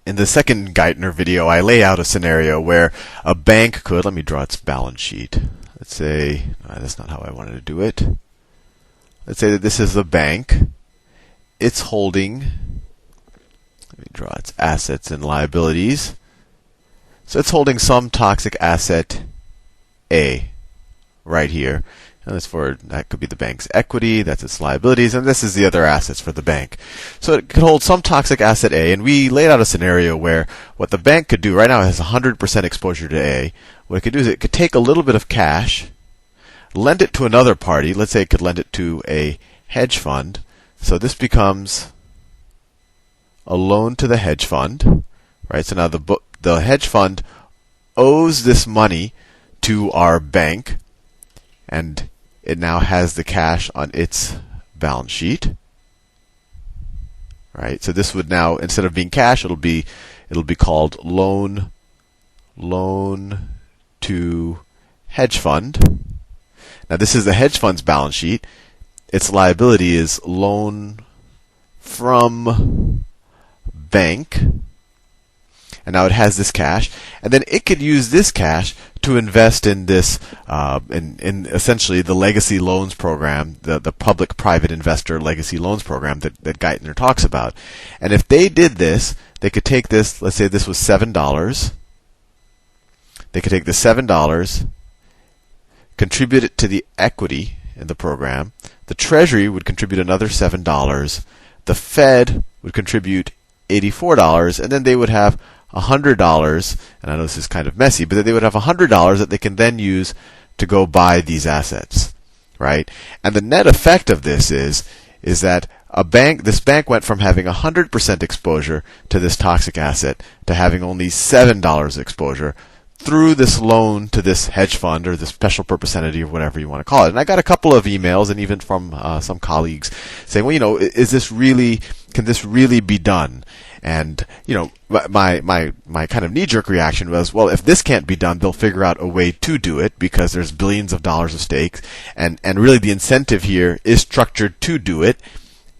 In the second Geithner video, I lay out a scenario where a bank could, let me draw its balance sheet. Let's say, that's not how I wanted to do it. Let's say that this is the bank. It's holding, let me draw its assets and liabilities. So it's holding some toxic asset A right here. And that could be the bank's equity, that's its liabilities, and this is the other assets for the bank. So it could hold some toxic asset A, and we laid out a scenario where what the bank could do, right now it has 100% exposure to A. What it could do is it could take a little bit of cash, lend it to another party. Let's say it could lend it to a hedge fund. So this becomes a loan to the hedge fund, right? So now the hedge fund owes this money to our bank, and it now has the cash on its balance sheet, right? So this would now, instead of being cash, it'll be called loan to hedge fund. Now this is the hedge fund's balance sheet. Its liability is loan from bank. And now it has this cash, and then it could use this cash to invest in this, in essentially the legacy loans program, the public-private investor legacy loans program that Geithner talks about. And if they did this, they could take this. Let's say this was $7. They could take the $7, contribute it to the equity in the program. The Treasury would contribute another $7. The Fed would contribute $84, and then they would have $100, and I know this is kind of messy, but they would have $100 that they can then use to go buy these assets, right? And the net effect of this is that this bank went from having 100% exposure to this toxic asset to having only $7 exposure through this loan to this hedge fund or this special purpose entity or whatever you want to call it. And I got a couple of emails and even from some colleagues saying, well, can this really be done? And my kind of knee-jerk reaction was, well, if this can't be done, they'll figure out a way to do it because there's billions of dollars of stakes, and really the incentive here is structured to do it.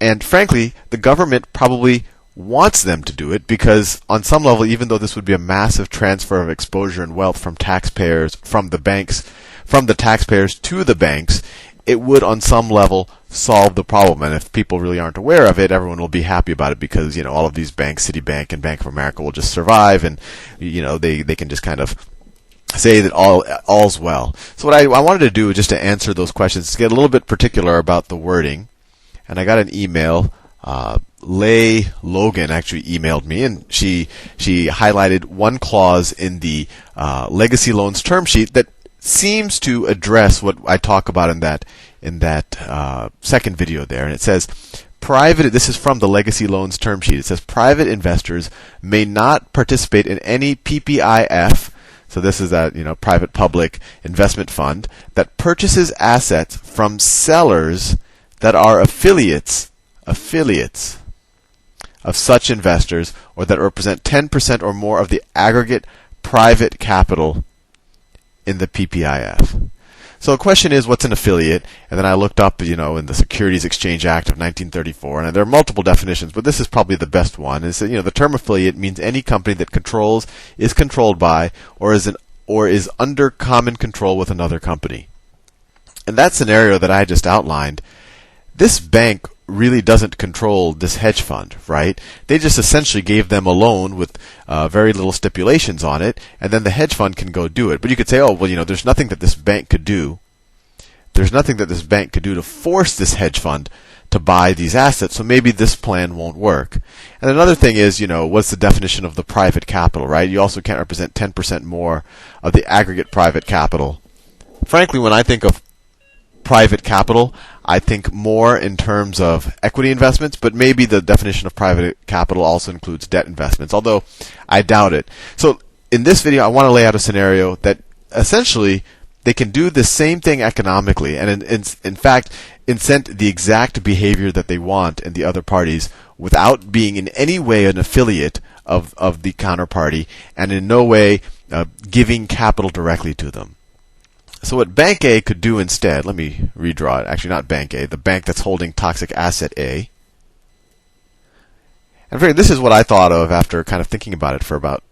And frankly, the government probably wants them to do it because on some level, even though this would be a massive transfer of exposure and wealth from taxpayers, from the taxpayers to the banks, it would on some level solve the problem. And if people really aren't aware of it, everyone will be happy about it because, all of these banks, Citibank and Bank of America, will just survive, and they can just kind of say that all's well. So what I wanted to do just to answer those questions is get a little bit particular about the wording. And I got an email. Leigh Logan actually emailed me, and she highlighted one clause in the legacy loans term sheet that seems to address what I talk about in that second video there. And it says, this is from the legacy loans term sheet. It says private investors may not participate in any PPIF. So this is that private public investment fund that purchases assets from sellers that are affiliates of such investors, or that represent 10% or more of the aggregate private capital in the PPIF. So the question is, what's an affiliate? And then I looked up, in the Securities Exchange Act of 1934, and there are multiple definitions, but this is probably the best one. Is that, the term affiliate means any company that is controlled by, or is under common control with another company. In that scenario that I just outlined, this bank really doesn't control this hedge fund, right? They just essentially gave them a loan with very little stipulations on it, and then the hedge fund can go do it. But you could say, there's nothing that this bank could do. There's nothing that this bank could do to force this hedge fund to buy these assets, so maybe this plan won't work. And another thing is, what's the definition of the private capital, right? You also can't represent 10% more of the aggregate private capital. Frankly, when I think of private capital, I think more in terms of equity investments, but maybe the definition of private capital also includes debt investments, although I doubt it. So in this video, I want to lay out a scenario that essentially they can do the same thing economically, and in fact, incent the exact behavior that they want in the other parties without being in any way an affiliate of the counterparty, and in no way giving capital directly to them. So what Bank A could do instead, let me redraw it. Actually, not Bank A, the bank that's holding toxic asset A. And I figured this is what I thought of after kind of thinking about it for about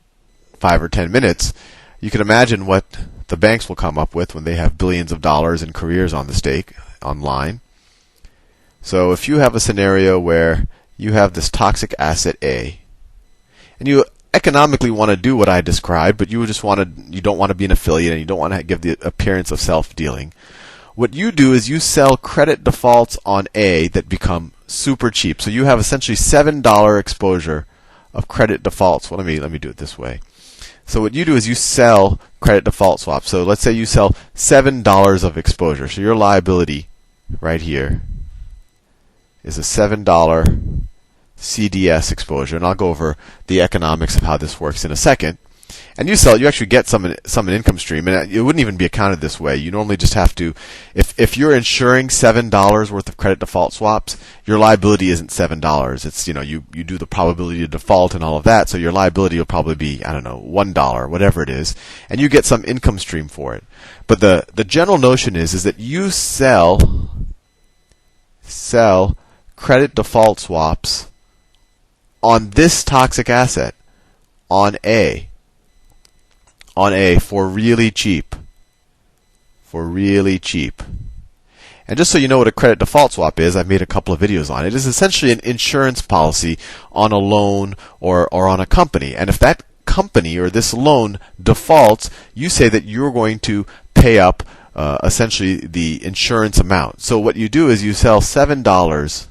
5 or 10 minutes. You can imagine what the banks will come up with when they have billions of dollars in careers on the stake online. So if you have a scenario where you have this toxic asset A, and you economically want to do what I described, but you don't want to be an affiliate and you don't want to give the appearance of self-dealing. What you do is you sell credit defaults on A that become super cheap. So you have essentially $7 exposure of credit defaults. Well, let me do it this way. So what you do is you sell credit default swaps. So let's say you sell $7 of exposure. So your liability right here is a $7 CDS exposure, and I'll go over the economics of how this works in a second. And you actually get some income stream, and it wouldn't even be accounted this way. You normally just have to, if you're insuring $7 worth of credit default swaps, your liability isn't $7. It's, you do the probability of default and all of that, so your liability will probably be, I don't know, $1, whatever it is, and you get some income stream for it. But the general notion is that you sell credit default swaps on this toxic asset, on A for really cheap. And just so you know what a credit default swap is, I've made a couple of videos on it. It is essentially an insurance policy on a loan or on a company. And if that company or this loan defaults, you say that you're going to pay up essentially the insurance amount. So what you do is you sell $7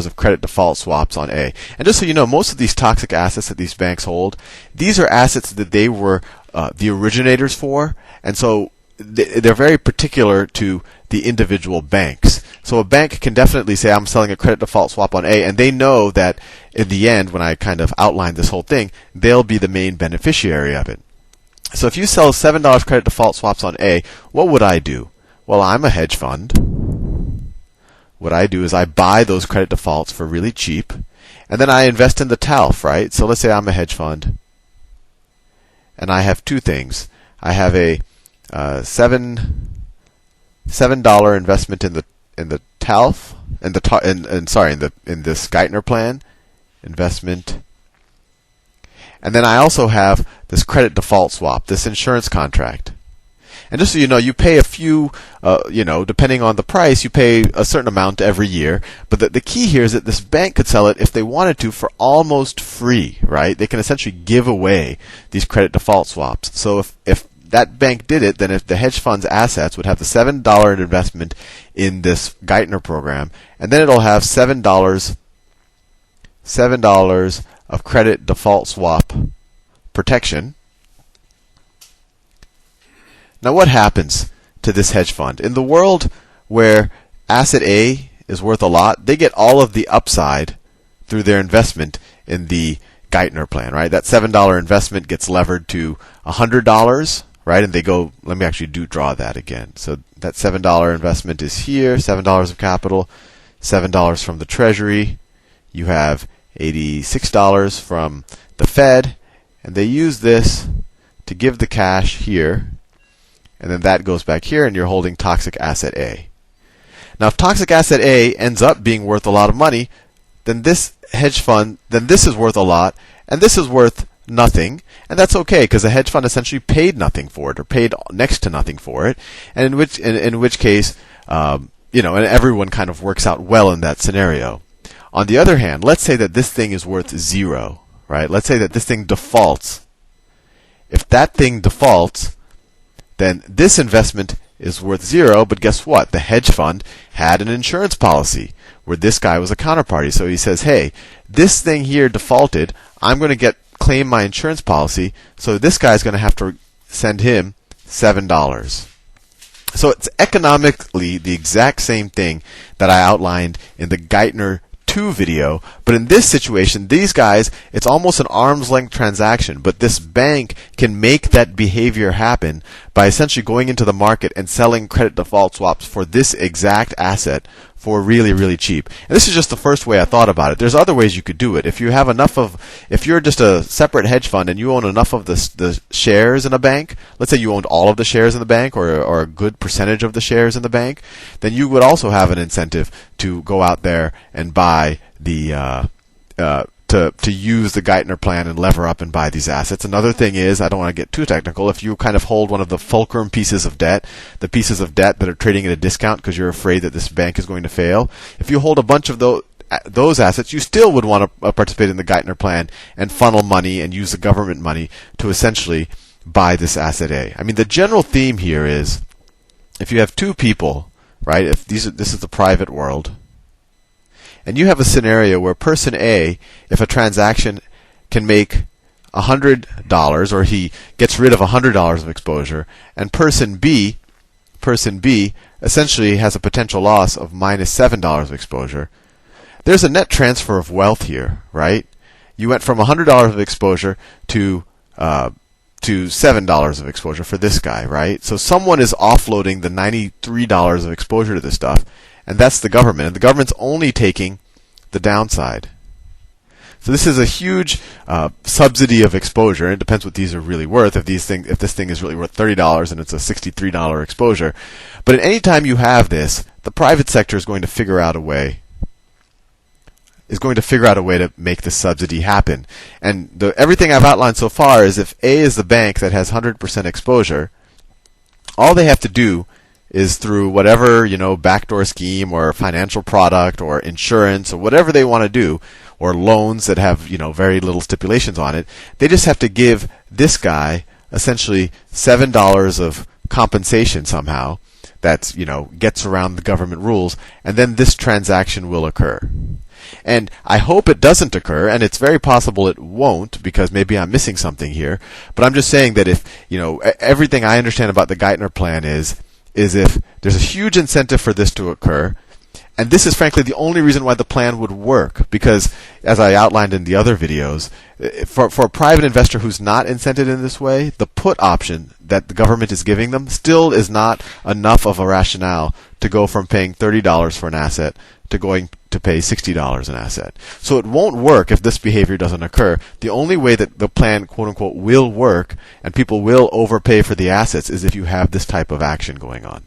of credit default swaps on A. And just so you know, most of these toxic assets that these banks hold, these are assets that they were the originators for, and so they're very particular to the individual banks. So a bank can definitely say, I'm selling a credit default swap on A, and they know that in the end, when I kind of outline this whole thing, they'll be the main beneficiary of it. So if you sell $7 credit default swaps on A, what would I do? Well, I'm a hedge fund. What I do is I buy those credit defaults for really cheap, and then I invest in the TALF, right? So let's say I'm a hedge fund, and I have two things. I have a $7 investment in the TALF, in this Geithner plan investment, and then I also have this credit default swap, this insurance contract. And just so you know, you pay a few, depending on the price, you pay a certain amount every year. But the key here is that this bank could sell it if they wanted to for almost free, right? They can essentially give away these credit default swaps. So if that bank did it, then if the hedge fund's assets would have the $7 investment in this Geithner program, and then it'll have $7 of credit default swap protection. Now, what happens to this hedge fund? In the world where asset A is worth a lot, they get all of the upside through their investment in the Geithner plan, right? That $7 investment gets levered to $100, right? And they go, let me actually draw that again. So that $7 investment is here, $7 of capital, $7 from the Treasury. You have $86 from the Fed, and they use this to give the cash here. And then that goes back here, and you're holding toxic asset A. Now, if toxic asset A ends up being worth a lot of money, then this hedge fund, then this is worth a lot, and this is worth nothing, and that's okay because the hedge fund essentially paid nothing for it, or paid next to nothing for it, and in which case, and everyone kind of works out well in that scenario. On the other hand, let's say that this thing is worth zero, right? Let's say that this thing defaults. If that thing defaults, then this investment is worth zero, but guess what? The hedge fund had an insurance policy where this guy was a counterparty. So he says, hey, this thing here defaulted. I'm going to claim my insurance policy, so this guy's going to have to send him $7. So it's economically the exact same thing that I outlined in the Geithner 2 video, but in this situation, these guys, it's almost an arm's length transaction, but this bank can make that behavior happen by essentially going into the market and selling credit default swaps for this exact asset for really, really cheap. And this is just the first way I thought about it. There's other ways you could do it. If you're just a separate hedge fund and you own enough of the shares in a bank, let's say you owned all of the shares in the bank or a good percentage of the shares in the bank, then you would also have an incentive to go out there and buy the to use the Geithner plan and lever up and buy these assets. Another thing is, I don't want to get too technical, if you kind of hold one of the fulcrum pieces of debt, the pieces of debt that are trading at a discount because you're afraid that this bank is going to fail, if you hold a bunch of those assets, you still would want to participate in the Geithner plan and funnel money and use the government money to essentially buy this asset A. I mean, the general theme here is, if you have two people, right, if this is the private world, and you have a scenario where person A, if a transaction can make $100, or he gets rid of $100 of exposure, and person B essentially has a potential loss of minus $7 of exposure, there's a net transfer of wealth here, right? You went from $100 of exposure to $7 of exposure for this guy, right? So someone is offloading the $93 of exposure to this stuff, and that's the government. And the government's only taking the downside. So this is a huge subsidy of exposure. And it depends what these are really worth. If this thing is really worth $30 and it's a $63 exposure, but at any time you have this, the private sector is going to figure out a way. To make the subsidy happen. And everything I've outlined so far is, if A is the bank that has 100% exposure, all they have to do is, through whatever, backdoor scheme or financial product or insurance or whatever they want to do, or loans that have, very little stipulations on it, they just have to give this guy essentially $7 of compensation somehow that, gets around the government rules, and then this transaction will occur. And I hope it doesn't occur, and it's very possible it won't, because maybe I'm missing something here. But I'm just saying that if, everything I understand about the Geithner plan is if there's a huge incentive for this to occur, and this is frankly the only reason why the plan would work, because as I outlined in the other videos, for a private investor who's not incented in this way, the put option that the government is giving them still is not enough of a rationale to go from paying $30 for an asset to going to pay $60 an asset. So it won't work if this behavior doesn't occur. The only way that the plan, quote unquote, will work and people will overpay for the assets is if you have this type of action going on.